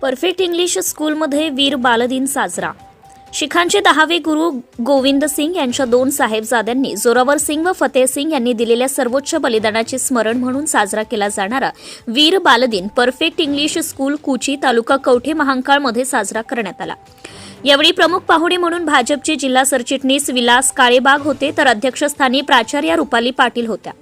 Perfect English स्कूलमध्ये वीर बालदिन साजरा। शिखांचे 10वे गुरु गोविंद सिंग यांच्या 2 साहेबजाद्यांनी जोरावर सिंग व फतेह सिंग यांनी दिलेल्या सर्वोच्च बलिदानाचे स्मरण म्हणून साजरा केला जाणारा वीर बालदिन परफेक्ट इंग्लिश स्कूल कुची तालुका कवठे महांकाळ मध्ये साजरा करण्यात आला। यावेळी प्रमुख पाहुणे म्हणून भाजपचे जिल्हा सरचिटणीस विलास काळेबाग होते, तर अध्यक्षस्थानी प्राचार्या रुपाली पाटील होत्या।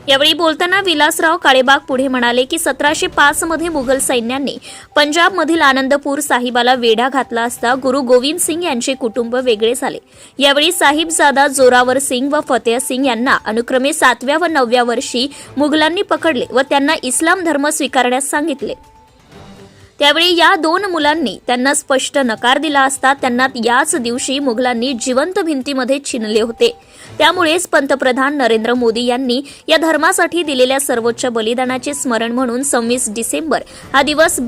यावेळी बोलताना विलासराव काळेबाग पुढे म्हणाले की 1705 मध्ये मुघल सैन्यांनी पंजाबमधील आनंदपूर साहिबाला वेढा घातला असता गुरु गोविंद सिंग यांचे कुटुंब वेगळे झाले। यावेळी साहिबजादा जोरावर सिंग व फतेह सिंग यांना अनुक्रमे 7व्या व 9व्या वर्षी मुघलांनी पकडले व त्यांना इस्लाम धर्म स्वीकारण्यास सांगितले। त्यावेळी या 2 मुलांनी त्यांना स्पष्ट नकार दिला असता त्यांना याच दिवशी मुघलांनी जिवंत भिंतीमध्ये चिनले होते। त्यामुळेच पंतप्रधान नरेंद्र मोदी यांनी या धर्मासाठी दिलेल्या सर्वोच्च बलिदानाचे स्मरण म्हणून 26 डिसेंबर हा दिवस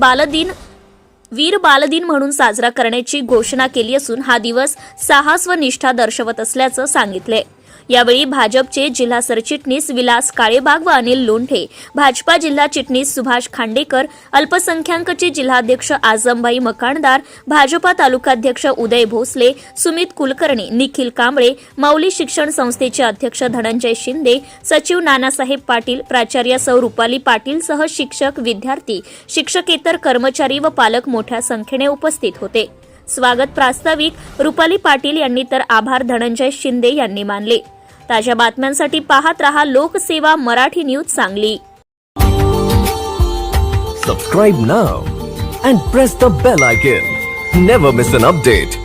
वीर बालदिन म्हणून साजरा करण्याची घोषणा केली असून हा दिवस साहस व निष्ठा दर्शवत असल्याचं सांगितले। यावेळी भाजपचे जिल्हा सरचिटणीस विलास काळेबाग व अनिल लोंढे, भाजपा जिल्हा चिटणीस सुभाष खांडेकर, अल्पसंख्याकचे जिल्हाध्यक्ष आझमभाई मकाणदार, भाजपा तालुकाध्यक्ष उदय भोसले, सुमित कुलकर्णी, निखिल कांबळे, माऊली शिक्षण संस्थेचे अध्यक्ष धनंजय शिंदे, सचिव नानासाहेब पाटील, प्राचार्या सौ रुपाली पाटील सह शिक्षक, विद्यार्थी, शिक्षकेतर कर्मचारी व पालक मोठ्या संख्येने उपस्थित होते। स्वागत प्रास्ताविक रुपाली पाटील यांनी तर आभार धनंजय शिंदे यांनी मानले। ताज्या बातम्यांसाठी पाहत रहा लोकसेवा Marathi news Sangli. Subscribe now and press the bell icon. Never miss an update.